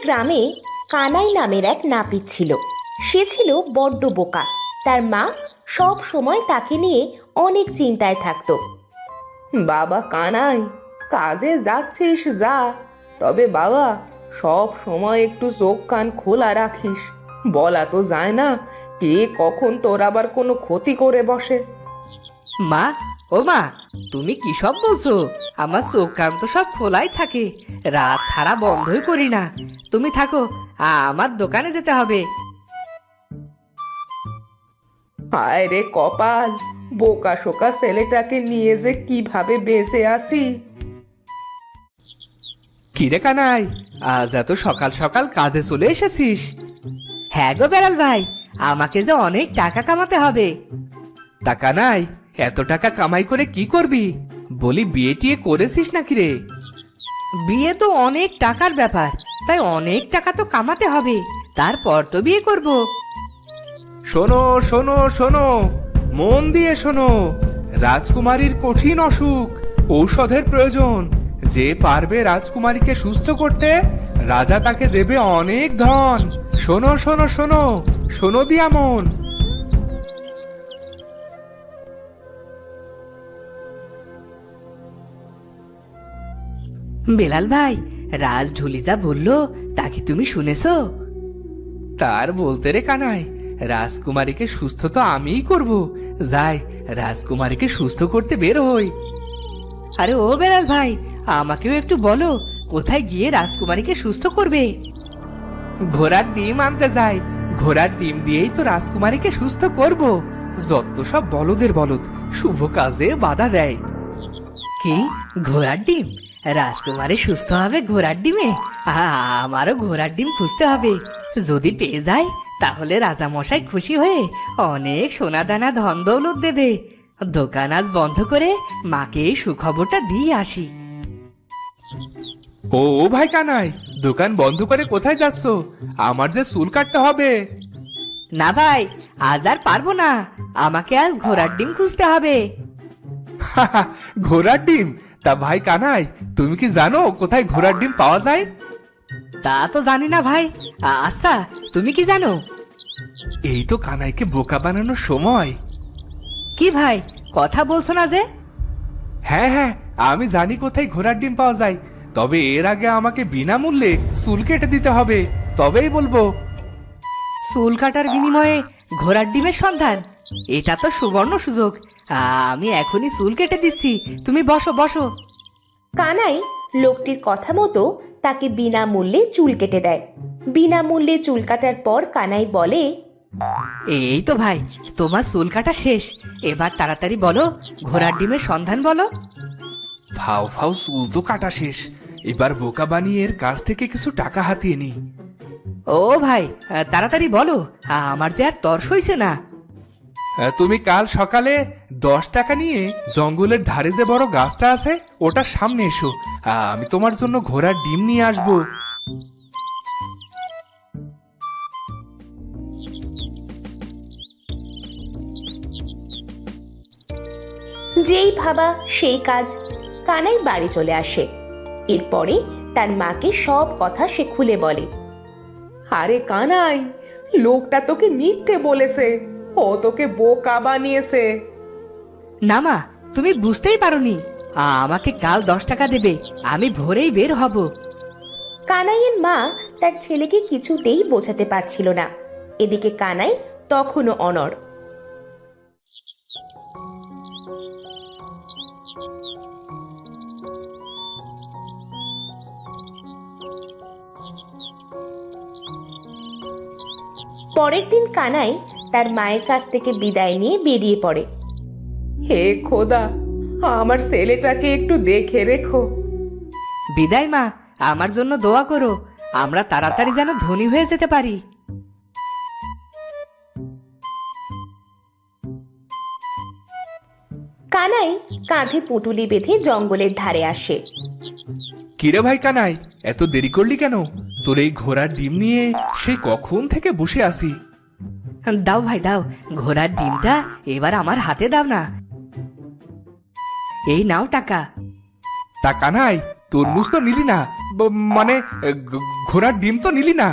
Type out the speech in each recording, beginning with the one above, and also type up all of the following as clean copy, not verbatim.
গ্রামে কানাই নামের এক নাপিত ছিল। সে ছিল বড্ড বোকা। তার মা সব সময় তাকে নিয়ে অনেক চিন্তায় থাকতো। বাবা কানাই, কাজে যাচ্ছিস যা, তবে বাবা সব সময় একটু চোখ কান খোলা রাখিস। বলা তো যায় না কে কখন তোর আবার কোনো ক্ষতি করে বসে। মা, ও মা, তুমি কি সব বলছো? আমার চোখ কান তো সব খোলাই থাকে, রাত ছাড়া বন্ধই করি না। তুমি থাকো, আমার দোকানে যেতে হবে। হায় রে কপাল, বোকা শোকা ছেলেটাকে নিয়ে যে কিভাবে বেঁচে আসি। কিরে কানাই, আজ এত সকাল সকাল কাজে চলে এসেছিস? হ্যাঁ গো বেড়াল ভাই, আমাকে যে অনেক টাকা কামাতে হবে। টাকা নাই? এত টাকা কামাই করে কি করবি? বলি বিয়ে টিয়ে করেছিস নাকি রে? বিয়ে তো অনেক টাকার ব্যাপার, তাই অনেক টাকা তো কামাতে হবে, তারপর তো বিয়ে করব। শোনো শোনো শোনো, মন দিয়ে শোনো। রাজকুমারীর কঠিন অসুখ, ঔষধের প্রয়োজন। যে পারবে রাজকুমারীকে সুস্থ করতে, রাজা তাকে দেবে অনেক ধন। শোনো শোনো শোনো, শোনো দিয়া মন। বেলাল ভাই, রাজ ঢুলি যা বললো তা কি তুমি শুনেছো? তার বলতে রে কানাই, রাজকুমারীকে সুস্থ তো আমিই করব। যাই, রাজকুমারীকে সুস্থ করতে বের হই। আরে ও বেলাল ভাই, আমাকেও একটু বলো, কোথায় গিয়ে রাজকুমারীকে সুস্থ করবে? ঘোড়ার ডিম আনতে যাই, ঘোড়ার ডিম দিয়েই তো রাজকুমারীকে সুস্থ করব। যত সব বলদের বলদ, শুভ কাজে বাধা দেয়। কি ঘোড়ার ডিম? রাজকুমারী সুস্থ হবে ঘোড়ার ডিমে? আমারও ঘোড়ার ডিম খুঁজতে হবে। যদি পেয়ে যায় তাহলে রাজামশাই খুশি হয়ে অনেক সোনা দানা ধন দৌলত দেবে। দোকান আজ বন্ধ করে মাকে এই সুখবরটা দিয়ে আসি। ও ও ভাই কানাই, দোকান বন্ধ করে কোথায় যাচ্ছ? আমার যে চুল কাটতে হবে। না ভাই, আজ আর পারবো না, আমাকে আজ ঘোড়ার ডিম খুঁজতে হবে। ঘোড়ার ডিম? তা ভাই কানাই, তুমি কি জানো কোথায় ঘোড়ার ডিম পাওয়া যায়? তা তো জানি না ভাই। আচ্ছা, তুমি কি জানো? এই তো কানাইকে বোকা বানানোর সময়। কি ভাই, কথা বলছো না যে? হ্যাঁ হ্যাঁ, আমি জানি কোথায় ঘোড়ার ডিম পাওয়া যায়, তবে এর আগে আমাকে বিনামূল্যে চুল কেটে দিতে হবে, তবেই বলবো। চুল কাটার বিনিময়ে ঘোড়ার ডিমের সন্ধান? এটা তো সুবর্ণ সুযোগ। আমি এখনই চুল কেটে দিচ্ছি, তুমি বসো বসো। কানাই লোকটির কথা মতো তাকে বিনামূল্যে চুল কেটে দেয়। বিনামূল্যে চুল কাটার পর কানাই বলে, এই তো ভাই, তোমার চুল কাটা শেষ। এবার তাড়াতাড়ি বলো, ঘোড়ার ডিমের সন্ধান বলো। ফাও ফাও চুল তো কাটা শেষ, এবার বোকা বানিয়ে এর কাছ থেকে কিছু টাকা হাতিয়ে নি। ও ভাই, তাড়াতাড়ি বলো, আমার যে আর তর সইছে না। তুমি কাল সকালে 10 টাকা নিয়ে জঙ্গলের ধারে যে বড় গাছটা আছে ওটার সামনে এসো, আমি তোমার জন্য ঘোড়ার ডিম নিয়ে আসবো। যেই ভাবা সেই কাজ। কানাই বাড়ি চলে আসে। এরপরে তার মাকে সব কথা সে খুলে বলে। আরে কানাই, লোকটা তোকে মিথ্যে বলেছে, ও তোকে বোকা বানিয়েছে। না মা, তুমি বুঝতেই পারোনি। আমাকে কাল 10 টাকা দেবে, আমি ভোরেই বের হব। কানাইয়ের মা তার ছেলেকে কিছুতেই বোঝাতে পারছিল না। এদিকে কানাই তখনও অনড়। পরের দিন কানাই তার মায়ের কাছ থেকে বিদায় নিয়ে বেরিয়ে পড়ে। হে খোদা, আমার ছেলেটাকে একটু দেখে রেখো। বিদায় মা, আমার জন্য দোয়া করো, আমরা তাড়াতাড়ি যেন ধনী হয়ে যেতে পারি। কানাই কাঁধে পুঁটুলি বেঁধে জঙ্গলের ধারে আসে। কিরে ভাই কানাই, এত দেরি করলি কেন? তোর এই ঘোড়ার ডিম নিয়ে সেই কখন থেকে বসে আছি। দাও ভাই দাও, ঘোড়ার ডিমটা এবার আমার হাতে দাও না। এই নাও টাকা। তা কানাই, তরমুজ তো নিলি না, মানে ঘোড়ার ডিম তো নিলি না।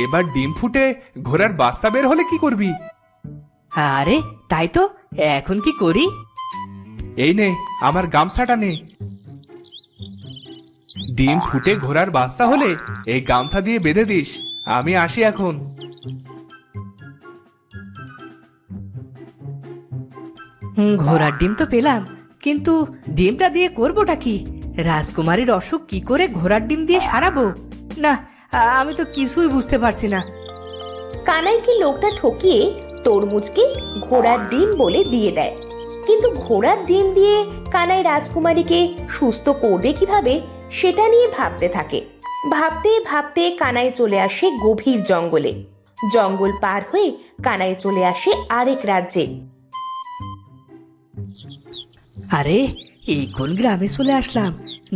এবার ডিম ফুটে ঘোড়ার বাচ্চা বের হলে কি করবি? আরে তাই তো, এখন কি করি? এই নে আমার গামছাটা নে। ডিম ফুটে ঘোড়ার বাচ্চা হলে এই গামছা দিয়ে বেঁধে দিস। আমি আসি এখন। ঘোড়ার ডিম তো পেলাম, কিন্তু ডিমটা দিয়ে করবোটা কি? রাজকুমারীর অসুখ কি করে ঘোড়ার ডিম দিয়ে সারাবো? না, আমি তো কিছুই বুঝতে পারছি না। কানাইকে লোকটা ঠকিয়ে তরমুজকে ঘোড়ার ডিম বলে দিয়ে দেয়। কিন্তু ঘোড়ার ডিম দিয়ে কানাই রাজকুমারীকে সুস্থ করবে কিভাবে সেটা নিয়ে ভাবতে থাকে। ভাবতে ভাবতে কানাই চলে আসে গভীর জঙ্গলে। জঙ্গল পার হয়ে কানাই চলে আসে আরেক রাজ্যে। আরে এই কোন গ্রামে চলে আসলাম?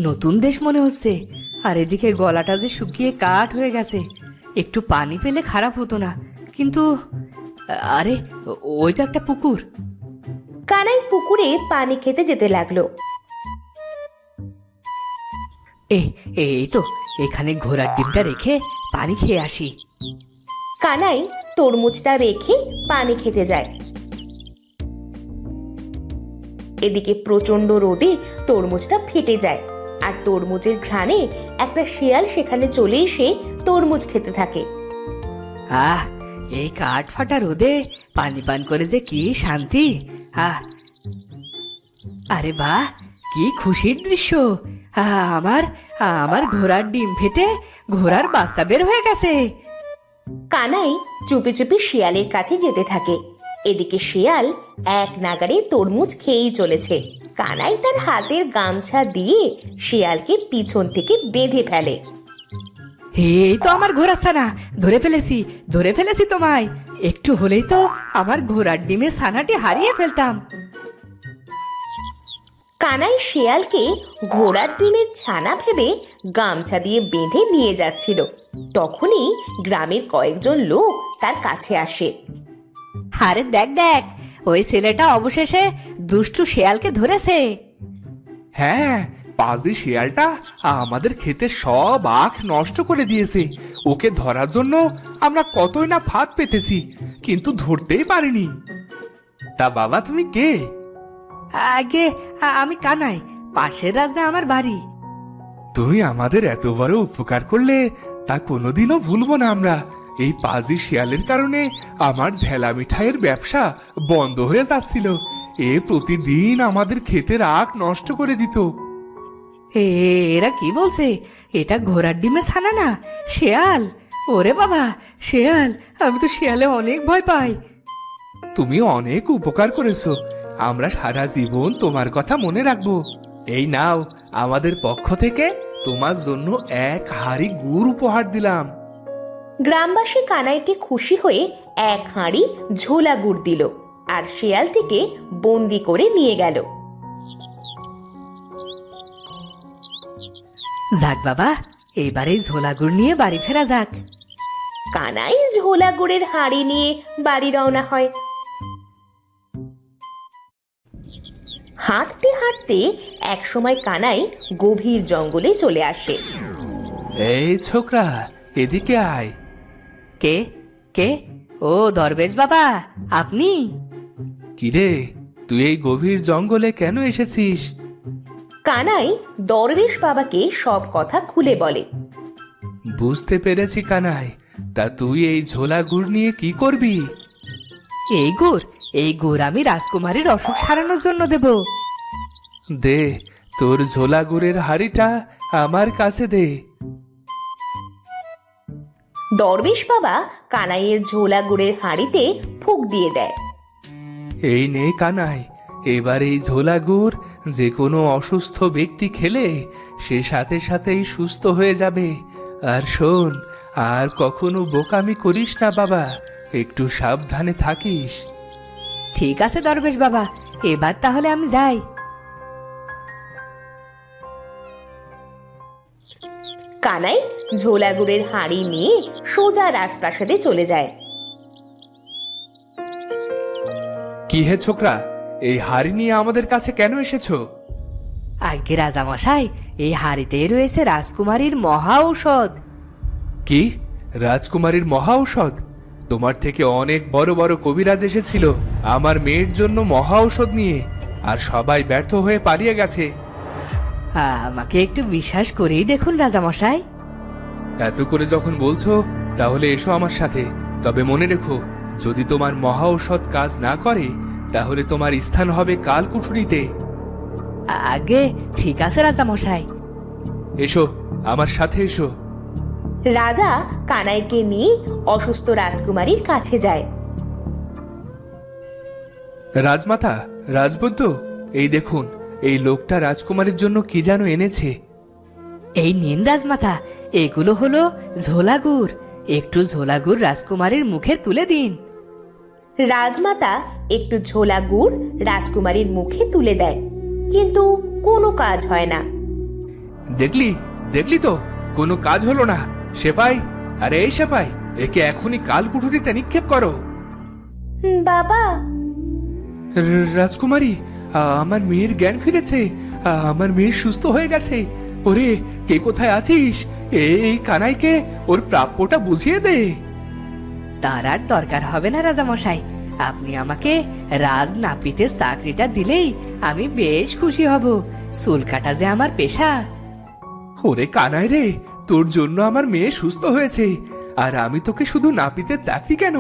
নতুন দেশ মনে হচ্ছে। আর এদিকে গলাটা যে শুকিয়ে কাঠ হয়ে গেছে, একটু পানি পেলে খারাপ হতো না। কিন্তু আরে ওই তো একটা পুকুর। কানাই পুকুরে পানি খেতে যেতে লাগলো। এই তো, এখানে ঘোড়ার ডিমটা রেখে পানি খেয়ে আসি। কানাই তরমুজটা রেখে পানি খেতে যায়। এদিকে প্রচন্ড রোদে তরমুজটা ফেটে যায়, আর তরমুজের ঘ্রাণে একটা শিয়াল সেখানে চলে এসে তরমুজ খেতে থাকে। আহ, এই কাঠ ফাটা রোদে পানি পান করে যে কি শান্তি! আহ, আরে বাহ, কি খুশির দৃশ্য! আমার আমার ঘোড়ার ডিম ফেটে ঘোড়ার বাচ্চা বের হয়ে গেছে। কানাই চুপি চুপি শিয়ালের কাছে যেতে থাকে। এদিকে শিয়াল এক নাগাড়ে তরমুজ খেয়েই চলেছে। কানাই তার হাতের গামছা দিয়ে শিয়ালকে পিছন থেকে বেঁধে ফেলে। এই তো আমার ঘোড়া ছানা, ধরে ফেলেছি তোমায়। একটু হলেই তো আমার ঘোড়ার ডিমের ছানাটি হারিয়ে ফেলতাম। কানাই শিয়ালকে ঘোড়ার ডিমের ছানা ভেবে গামছা দিয়ে বেঁধে নিয়ে যাচ্ছিল। তখনই গ্রামের কয়েকজন লোক তার কাছে আসে। আরে দেখ দেখ, ওই ছেলেটা অবশেষে দুষ্টু শিয়ালকে ধরেছে। হ্যাঁ, পাজি শিয়ালটা আমাদের ক্ষেতে সব আখ নষ্ট করে দিয়েছে। ওকে ধরার জন্য আমরা কতই না ফাঁদ পেতেছি, কিন্তু ধরতেই পারিনি। তা বাবা, তুমি কে? আগে আমি কানাই, পাশের রাজ্যে আমার বাড়ি। তুমি আমাদের এত বড় উপকার করলে তা কোনোদিনও ভুলবো না আমরা। এই পাজি শিয়ালের কারণে আমার ঝেলা মিঠাইয়ের ব্যবসা বন্ধ হয়ে যাচ্ছিল। এ প্রতিদিন আমাদের ক্ষেতের আখ নষ্ট করে দিত। এরা কি বলছে? এটা ঘোড়ার ডিমে ছানা না, শেয়াল! ওরে বাবা, শেয়াল! আমি তো শেয়ালে অনেক ভয় পাই। তুমি অনেক উপকার করেছো, আমরা সারা জীবন তোমার কথা মনে রাখবো। এই নাও, আমাদের পক্ষ থেকে তোমার জন্য এক হাঁড়ি গুড় উপহার দিলাম। গ্রামবাসী কানাইকে খুশি হয়ে এক হাঁড়ি ঝোলা গুড় দিল, আর শিয়ালটিকে বন্দি করে নিয়ে গেল। যাক বাবা, এবার এই ঝোলা গুড় নিয়ে বাড়ি ফেরা যাক। কানাই ঝোলা গুড়ের হাঁড়ি নিয়ে বাড়ি রওনা হয়। হাঁটতে হাঁটতে একসময় কানাই গভীর জঙ্গলে চলে আসে। এই ছোকরা, এদিকে আয়। কে কে? ও দরবেশ বাবা, আপনি? কিরে, তুই এই গভীর জঙ্গলে কেন এসেছিস? কানাই দরবেশ বাবাকে সব কথা খুলে বলে। বুঝতে পেরেছি কানাই, তা তুই এই ঝোলা গুড় নিয়ে কি করবি? এই গুড় আমি রাজকুমারীর অসুখ সারানোর জন্য দেব। দে, তোর ঝোলা গুড়ের হাড়িটা আমার কাছে দে। দরবেশ বাবা কানাইয়ের ঝোলা গুড়ের হাঁড়িতে ফুঁক দিয়ে দেয়। এই নে কানাই, এবার এই ঝোলা গুড় যে কোনো অসুস্থ ব্যক্তি খেলে সে সাথে সাথেই সুস্থ হয়ে যাবে। আর শোন, আর কখনো বোকামি করিস না বাবা, একটু সাবধানে থাকিস। ঠিক আছে দরবেশ বাবা, এবার তাহলে আমি যাই। কানাই ঝোলা গুড়ের হাঁড়ি নিয়ে সোজা রাজপ্রাসাদে চলে যায়। কি হে ছোকরা, এই হাড়ি নিয়ে আমাদের কাছে কেন এসেছো? আগে রাজামশাই, এই হাড়িতেই রয়েছে রাজকুমারীর মহা ঔষধ। কি? রাজকুমারীর মহা ঔষধ? তোমার থেকে অনেক বড় বড় কবিরাজ এসেছিল আমার মেয়ের জন্য মহা ঔষধ নিয়ে, আর সবাই ব্যর্থ হয়ে পালিয়ে গেছে। আমাকে একটু বিশ্বাস করেই দেখুন রাজামশাই। এত করে যখন বলছো তাহলে এসো আমার সাথে। তবে মনে রেখো, যদি তোমার মহা ঔষধ কাজ না করে তাহলে তোমার স্থান হবে কালকুঠুরিতে। আগে ঠিক আছে রাজামশাই। এসো, আমার সাথে এসো। রাজা কানাইকে নিয়ে অসুস্থ রাজকুমারীর কাছে যায়। রাজমাতা, রাজবৈদ্য, এই দেখুন, এই লোকটা রাজকুমারীর জন্য কি যেন এনেছে। এই নিন রাজমাতা, এগুলো হলো ঝোলাগুড়। একটু ঝোলাগুড় রাজকুমারীর মুখে তুলে দিন। রাজমাতা একটু ঝোলা গুড় রাজকুমারীর মুখে তুলে দেয়, কিন্তু কোনো কাজ হয় না। দেখলি দেখলি তো, কোনো কাজ হলো না। সেপাই, আরে এই সেপাই, একে এখনই কালকুঠুরিতে নিক্ষেপ করো। বাবা, রাজকুমারী, আমার মেয়ের জ্ঞান ফিরেছে। আমার মেয়ে সুস্থ হয়ে গেছে। ওরে, কে কোথায় আছিস? এই কানাইকে ওর প্রাপ্যটা বুঝিয়ে দে। তার আর দরকার হবে না রাজামশাই। আপনি আমাকে রাজ নাপিতের চাকরিটা দিলেই আমি বেশ খুশি হব। চুল কাটা যে আমার পেশা। ওরে কানাই রে, তোর জন্য আমার মেয়ে সুস্থ হয়েছে, আর আমি তোকে শুধু নাপিতের চাকরি কেন,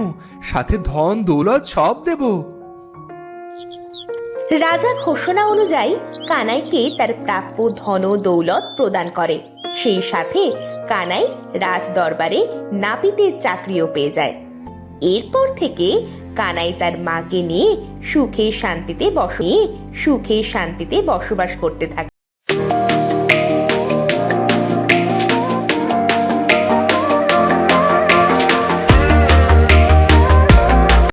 সাথে ধন দৌলত সব দেব। রাজা ঘোষণা অনুযায়ী কানাইকে তার প্রাপ্য ধন ও দৌলত প্রদান করে। সেই সাথে কানাই রাজ দরবারে নাপিতের চাকরিও পেয়ে যায়। এরপর থেকে কানাই তার মাকে নিয়ে সুখে শান্তিতে বসবাস করতে থাকে।